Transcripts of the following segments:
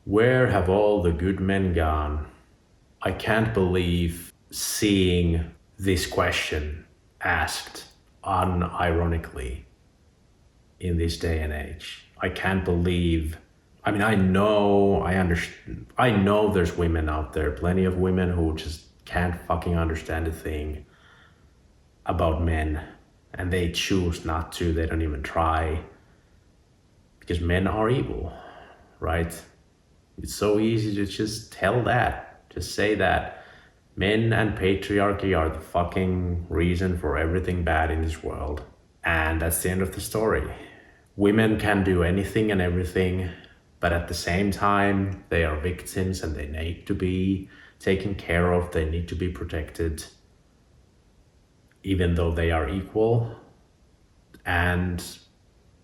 Where have all the good men gone? I can't believe seeing this question asked unironically in this day and age. I can't believe. I mean, I understand. I know there's women out there, plenty of women who just can't fucking understand a thing about men, and they choose not to. They don't even try because men are evil, right? It's so easy to just tell that, just say that men and patriarchy are the fucking reason for everything bad in this world. And that's the end of the story. Women can do anything and everything, but at the same time, they are victims and they need to be taken care of, they need to be protected, even though they are equal and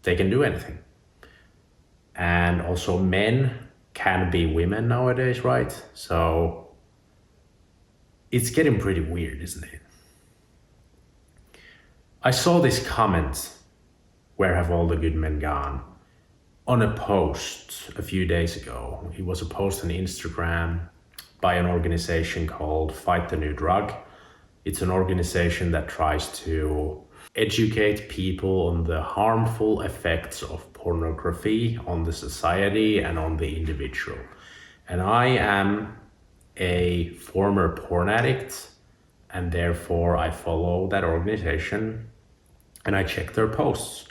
they can do anything. And also, men can be women nowadays, right? So it's getting pretty weird, isn't it? I saw this comment, "Where have all the good men gone?" on a post a few days ago. It was a post on Instagram by an organization called Fight the New Drug. It's an organization that tries to educate people on the harmful effects of pornography on the society and on the individual. And I am a former porn addict, and therefore I follow that organization and I check their posts.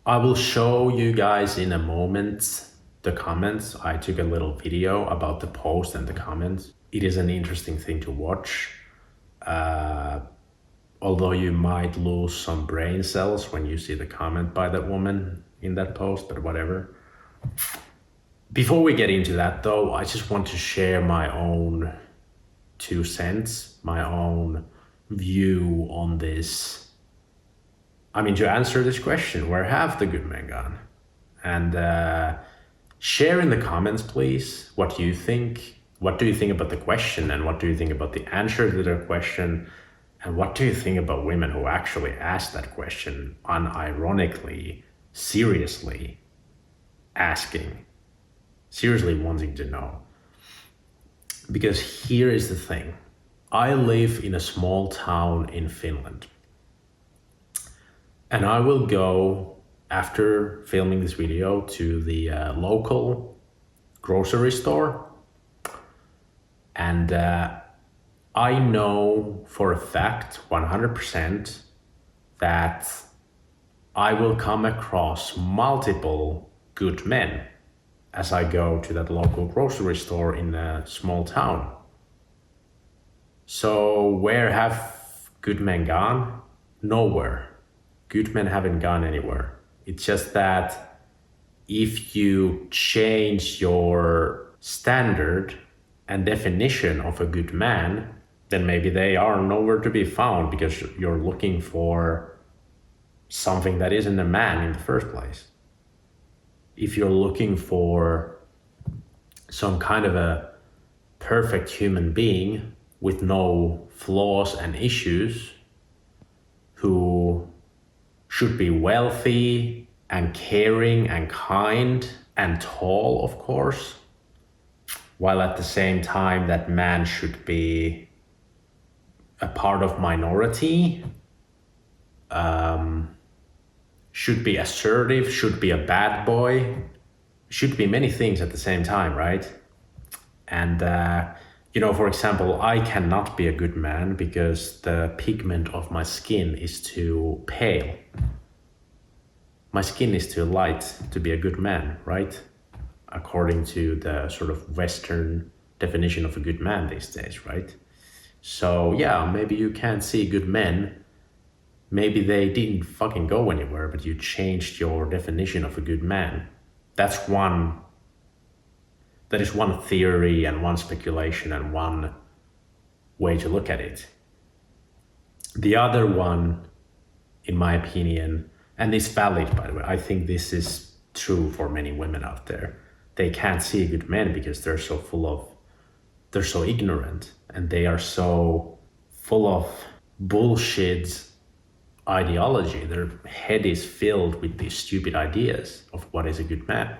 I will show you guys in a moment the comments. I took a little video about the post and the comments. It is an interesting thing to watch. Although you might lose some brain cells when you see the comment by that woman in that post, but whatever. Before we get into that though, I just want to share my own 2 cents, my own view on this. I mean, to answer this question, where have the good men gone? And share in the comments, please, what you think. What do you think about the question, and what do you think about the answer to the question? And what do you think about women who actually ask that question unironically, seriously asking, seriously wanting to know? Because here is the thing. I live in a small town in Finland. And I will go, after filming this video, to the local grocery store. And I know for a fact, 100%, that I will come across multiple good men as I go to that local grocery store in a small town. So where have good men gone? Nowhere. Good men haven't gone anywhere. It's just that if you change your standard and definition of a good man, then maybe they are nowhere to be found because you're looking for something that isn't a man in the first place. If you're looking for some kind of a perfect human being with no flaws and issues, who should be wealthy and caring and kind and tall, of course, while at the same time that man should be a part of minority, should be assertive, should be a bad boy, should be many things at the same time, right? And for example, I cannot be a good man because the pigment of my skin is too pale. My skin is too light to be a good man, right? According to the sort of Western definition of a good man these days, right? So yeah, maybe you can't see good men. Maybe they didn't fucking go anywhere, but you changed your definition of a good man. That is one theory and one speculation and one way to look at it. The other one, in my opinion, and it's valid, by the way, I think this is true for many women out there. They can't see good men because they're so ignorant, and they are so full of bullshit ideology. Their head is filled with these stupid ideas of what is a good man.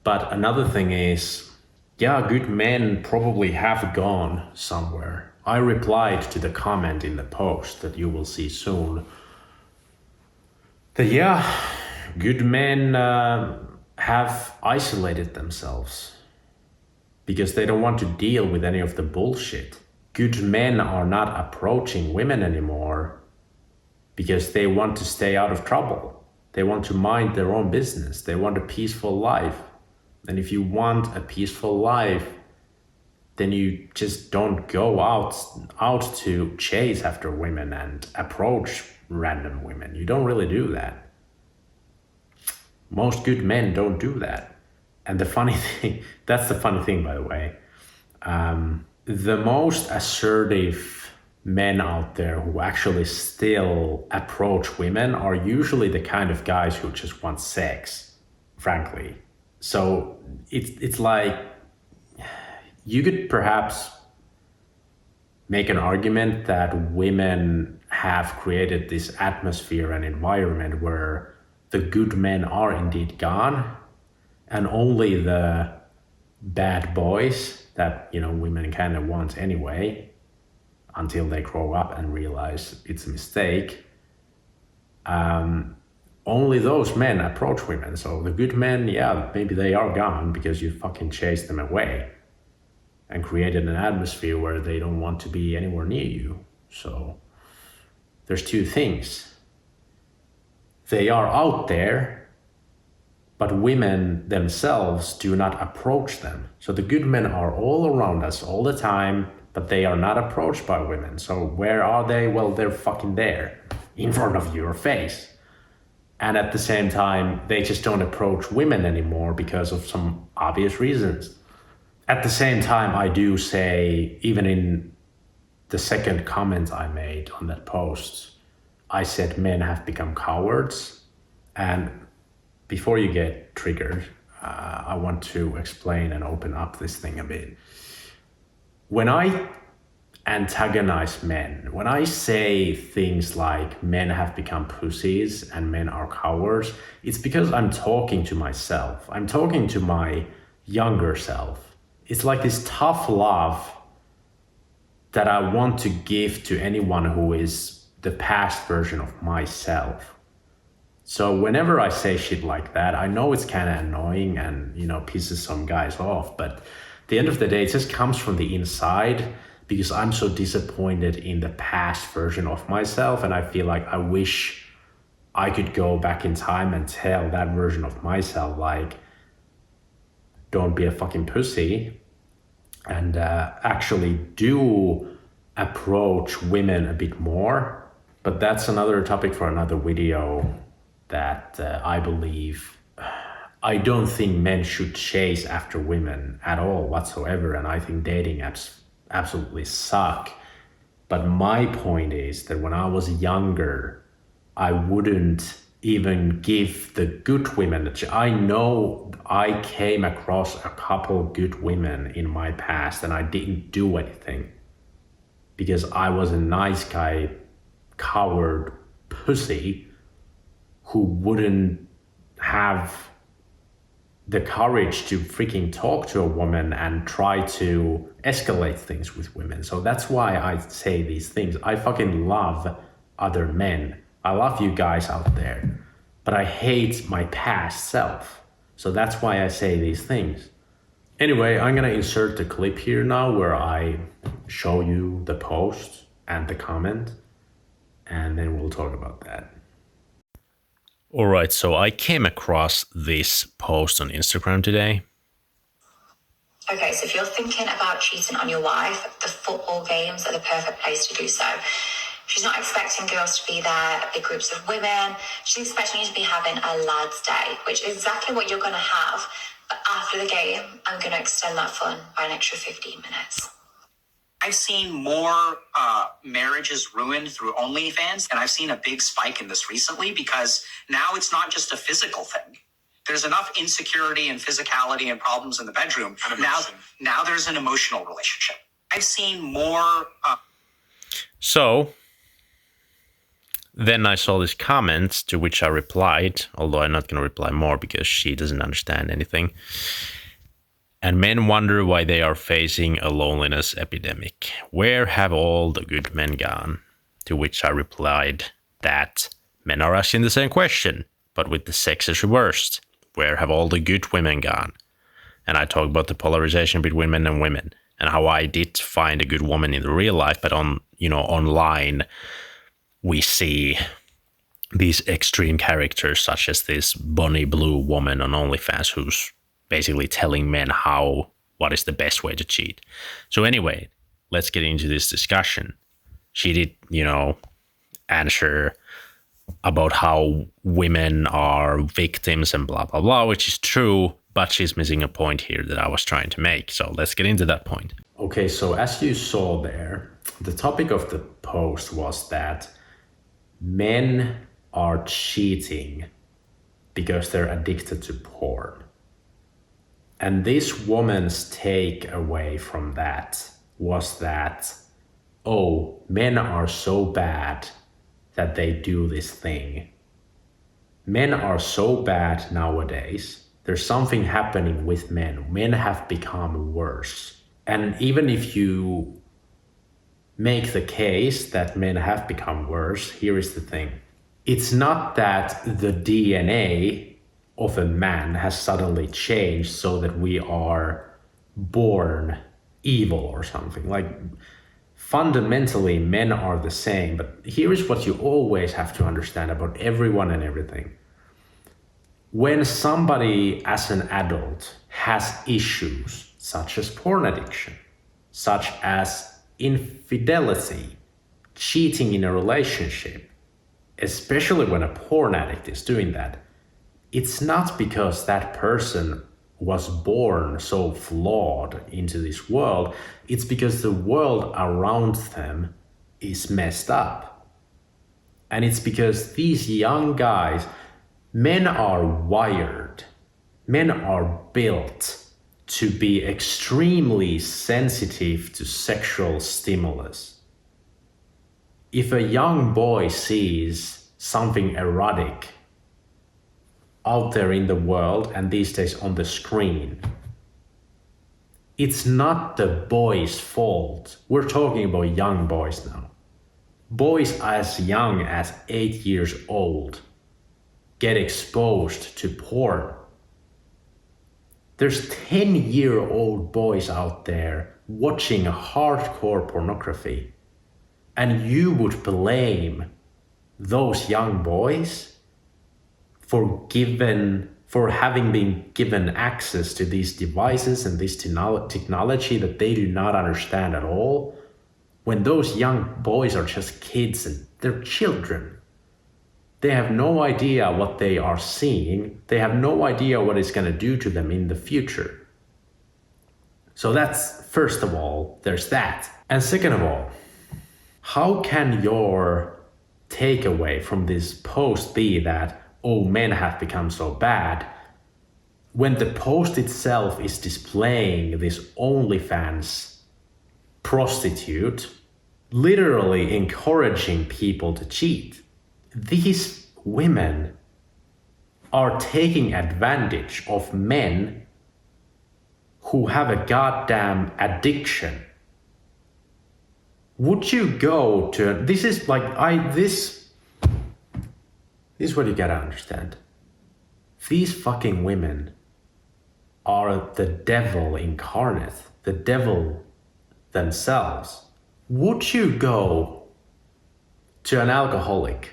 But another thing is, yeah, good men probably have gone somewhere. I replied to the comment in the post that you will see soon that, yeah, good men have isolated themselves because they don't want to deal with any of the bullshit. Good men are not approaching women anymore because they want to stay out of trouble. They want to mind their own business. They want a peaceful life. And if you want a peaceful life, then you just don't go out to chase after women and approach random women. You don't really do that. Most good men don't do that. And the funny thing, that's the funny thing, by the way. The most assertive men out there who actually still approach women are usually the kind of guys who just want sex, frankly. So it's like you could perhaps make an argument that women have created this atmosphere and environment where the good men are indeed gone and only the bad boys that, you know, women kind of want anyway until they grow up and realize it's a mistake. Only those men approach women. So the good men, yeah, maybe they are gone because you fucking chased them away and created an atmosphere where they don't want to be anywhere near you. So there's two things. They are out there, but women themselves do not approach them. So the good men are all around us all the time, but they are not approached by women. So where are they? Well, they're fucking there in front of your face. And at the same time, they just don't approach women anymore because of some obvious reasons. At the same time, I do say, even in the second comment I made on that post, I said men have become cowards. And before you get triggered, I want to explain and open up this thing a bit. When I antagonize men, when I say things like men have become pussies and men are cowards, it's because I'm talking to myself. I'm talking to my younger self. It's like this tough love that I want to give to anyone who is the past version of myself. So whenever I say shit like that, I know it's kind of annoying and, you know, pisses some guys off, but at the end of the day, it just comes from the inside because I'm so disappointed in the past version of myself, and I feel like I wish I could go back in time and tell that version of myself, like, don't be a fucking pussy, and actually do approach women a bit more. But that's another topic for another video that I believe. I don't think men should chase after women at all whatsoever, and I think dating apps absolutely suck. But my point is that when I was younger, I wouldn't even give the good women. I know I came across a couple good women in my past and I didn't do anything because I was a nice guy, coward pussy who wouldn't have the courage to freaking talk to a woman and try to escalate things with women. So that's why I say these things. I fucking love other men. I love you guys out there, but I hate my past self. So that's why I say these things. Anyway, I'm gonna insert the clip here now where I show you the post and the comment, and then we'll talk about that. All right, so I came across this post on Instagram today. Okay, so if you're thinking about cheating on your wife, the football games are the perfect place to do so. She's not expecting girls to be there, big groups of women. She's expecting you to be having a lad's day, which is exactly what you're going to have. But after the game, I'm going to extend that fun by an extra 15 minutes. I've seen more marriages ruined through OnlyFans, and I've seen a big spike in this recently because now it's not just a physical thing. There's enough insecurity and physicality and problems in the bedroom. Now there's an emotional relationship. I've seen more. So Then I saw this comment to which I replied, although I'm not going to reply more because she doesn't understand anything. And men wonder why they are facing a loneliness epidemic. Where have all the good men gone? To which I replied that men are asking the same question, but with the sexes reversed. Where have all the good women gone? And I talked about the polarization between men and women and how I did find a good woman in the real life, but online we see these extreme characters such as this Bonnie Blue woman on OnlyFans who's basically telling men what is the best way to cheat. So anyway, let's get into this discussion. She did, answer about how women are victims and blah, blah, blah, which is true, but she's missing a point here that I was trying to make. So let's get into that point. Okay, so as you saw there, the topic of the post was that men are cheating because they're addicted to porn. And this woman's takeaway from that was that, oh, men are so bad that they do this thing. Men are so bad nowadays. There's something happening with men. Men have become worse. And even if you make the case that men have become worse, here is the thing. It's not that the DNA of a man has suddenly changed so that we are born evil or something. Like, fundamentally, men are the same. But here is what you always have to understand about everyone and everything. When somebody as an adult has issues such as porn addiction, such as infidelity, cheating in a relationship, especially when a porn addict is doing that, it's not because that person was born so flawed into this world. It's because the world around them is messed up. And it's because these young guys, men are wired, men are built to be extremely sensitive to sexual stimulus. If a young boy sees something erotic out there in the world and these days on the screen, it's not the boy's fault. We're talking about young boys now. Boys as young as 8 years old get exposed to porn. There's 10-year-old boys out there watching hardcore pornography, and you would blame those young boys for having been given access to these devices and this technology that they do not understand at all, when those young boys are just kids and they're children. They have no idea what they are seeing. They have no idea what it's going to do to them in the future. So that's, first of all, there's that. And second of all, how can your takeaway from this post be that, oh, men have become so bad, when the post itself is displaying this OnlyFans prostitute, literally encouraging people to cheat? These women are taking advantage of men who have a goddamn addiction. Would you go to, this is what you gotta understand. These fucking women are the devil incarnate, the devil themselves. Would you go to an alcoholic?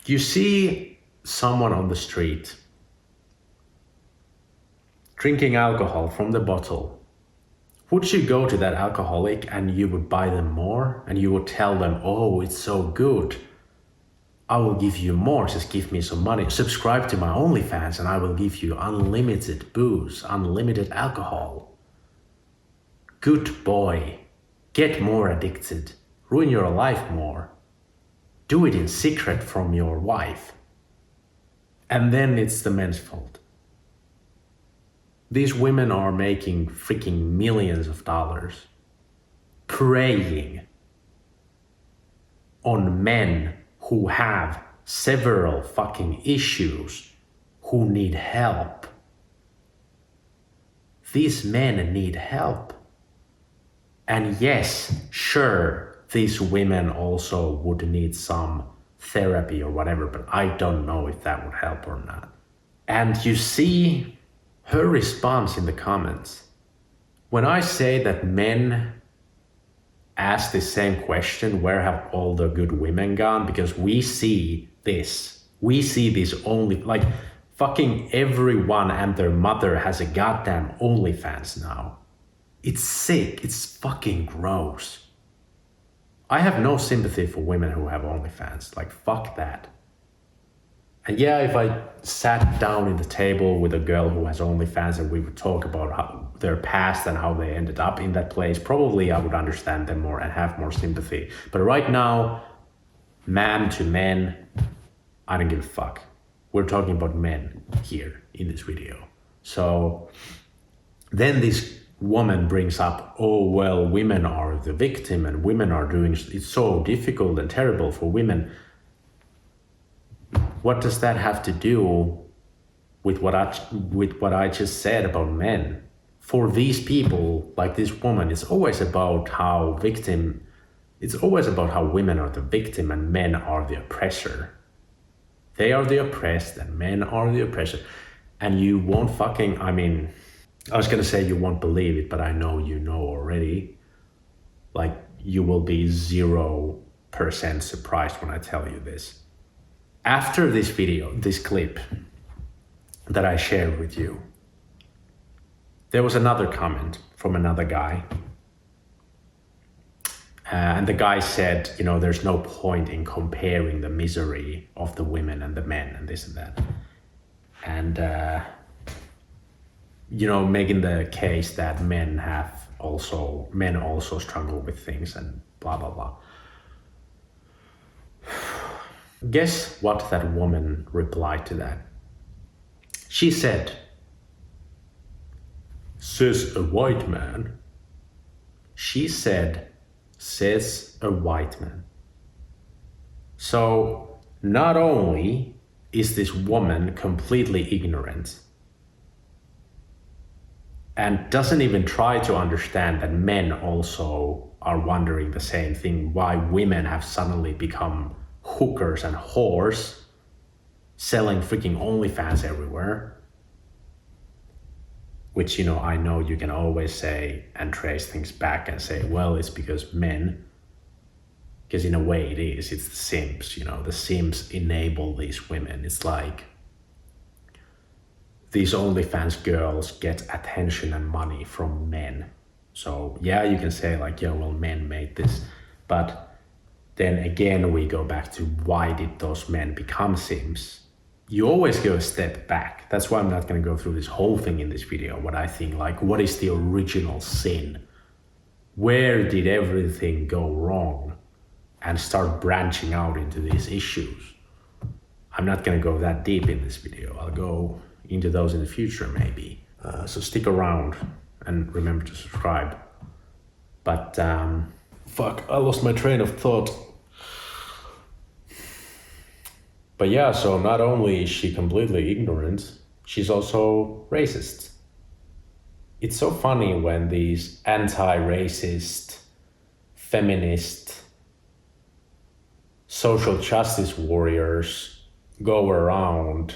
You see someone on the street drinking alcohol from the bottle. Would you go to that alcoholic and you would buy them more and you would tell them, oh, it's so good, I will give you more, just give me some money. Subscribe to my OnlyFans and I will give you unlimited booze, unlimited alcohol. Good boy, get more addicted, ruin your life more. Do it in secret from your wife. And then it's the men's fault. These women are making freaking millions of dollars praying on men who have several fucking issues, who need help. These men need help. And yes, sure, these women also would need some therapy or whatever, but I don't know if that would help or not. And you see her response in the comments. When I say that men ask the same question, where have all the good women gone? Because we see this. We see this only, like, fucking everyone and their mother has a goddamn OnlyFans now. It's sick. It's fucking gross. I have no sympathy for women who have OnlyFans. Like, fuck that. And yeah, if I sat down in the table with a girl who has OnlyFans and we would talk about how their past and how they ended up in that place, probably I would understand them more and have more sympathy. But right now, man to man, I don't give a fuck. We're talking about men here in this video. So then this woman brings up, oh, well, women are the victim and women are doing, it's so difficult and terrible for women. What does that have to do with what I just said about men? For these people, like this woman, it's always about how women are the victim and men are the oppressor. They are the oppressed and men are the oppressor. And you won't fucking, I mean, I was gonna say you won't believe it, but I know you know already. Like, you will be 0% surprised when I tell you this. After this video, this clip that I shared with you, there was another comment from another guy. And the guy said, you know, there's no point in comparing the misery of the women and the men and this and that. And, you know, making the case that men also struggle with things and blah, blah, blah. Guess what that woman replied to that? She said, says a white man. She said, says a white man. So not only is this woman completely ignorant and doesn't even try to understand that men also are wondering the same thing, why women have suddenly become hookers and whores selling freaking OnlyFans everywhere, which, you know, I know you can always say and trace things back and say, well, it's because men, because in a way it is, it's the simps, you know, the simps enable these women. It's like these OnlyFans girls get attention and money from men. So yeah, you can say like, yeah, well, men made this, but then again, we go back to why did those men become simps? You always go a step back. That's why I'm not going to go through this whole thing in this video. What I think, like, what is the original sin? Where did everything go wrong? And start branching out into these issues. I'm not going to go that deep in this video. I'll go into those in the future, maybe. So stick around and remember to subscribe. But, fuck, I lost my train of thought. But yeah, so not only is she completely ignorant, she's also racist. It's so funny when these anti-racist, feminist, social justice warriors go around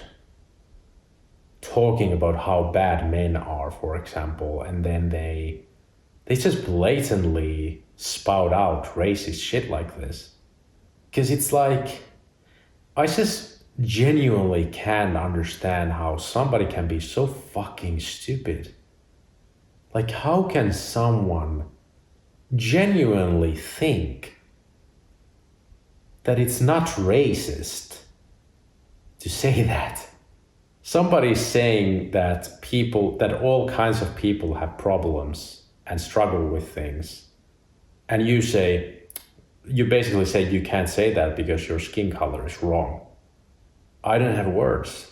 talking about how bad men are, for example, and then they just blatantly spout out racist shit like this. Because it's like, I just genuinely can't understand how somebody can be so fucking stupid. Like, how can someone genuinely think that it's not racist to say that? Somebody's saying that all kinds of people have problems and struggle with things. And you basically say you can't say that because your skin color is wrong. I don't have words.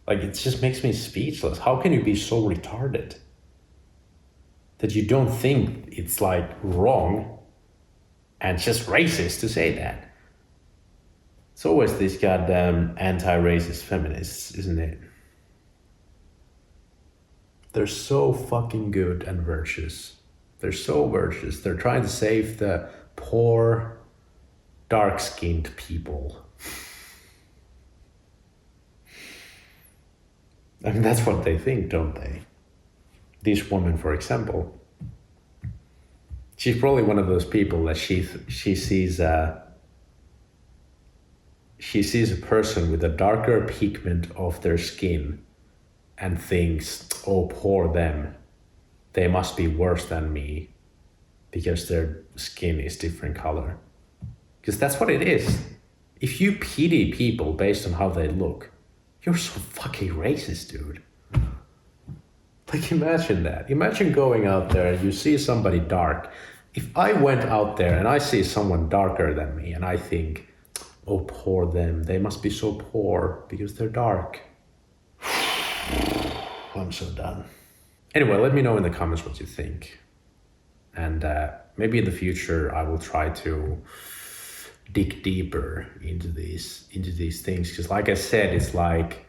Like, it just makes me speechless. How can you be so retarded that you don't think it's like wrong And it's just racist to say that. It's always these goddamn anti-racist feminists, isn't it? They're so fucking good and virtuous. They're so virtuous. They're trying to save the poor, dark-skinned people. I mean, that's what they think, don't they? This woman, for example, she's probably one of those people that she sees a person with a darker pigment of their skin and thinks, oh, poor them. They must be worse than me because their skin is different color. Because that's what it is. If you pity people based on how they look, you're so fucking racist, dude. Like, imagine that. Imagine going out there and you see somebody dark. If I went out there and I see someone darker than me and I think, oh, poor them, they must be so poor because they're dark. I'm so done. Anyway, let me know in the comments what you think. And maybe in the future I will try to dig deeper into these things. Because like I said, it's like,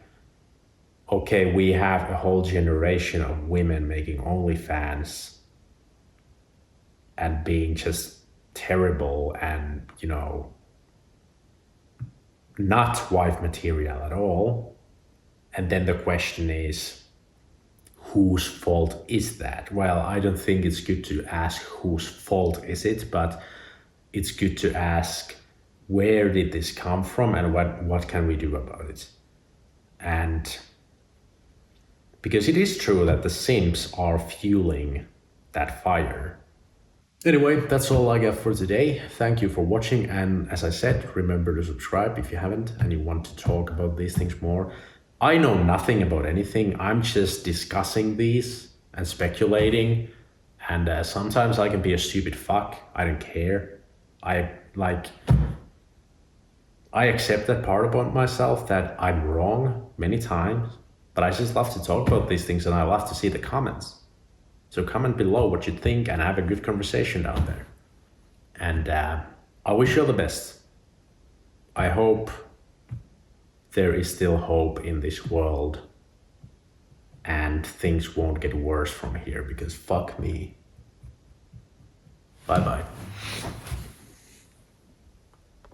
okay, we have a whole generation of women making OnlyFans and being just terrible and, you know, not wife material at all. And then the question is, whose fault is that? Well, I don't think it's good to ask whose fault is it, but it's good to ask, where did this come from and what can we do about it? And because it is true that the simps are fueling that fire. Anyway, that's all I got for today. Thank you for watching, and as I said, remember to subscribe if you haven't and you want to talk about these things more. I know nothing about anything. I'm just discussing these and speculating, and sometimes I can be a stupid fuck. I don't care. I accept that part about myself, that I'm wrong many times, but I just love to talk about these things and I love to see the comments. So comment below what you think and have a good conversation down there. And I wish you all the best. I hope there is still hope in this world and things won't get worse from here, because fuck me. Bye bye.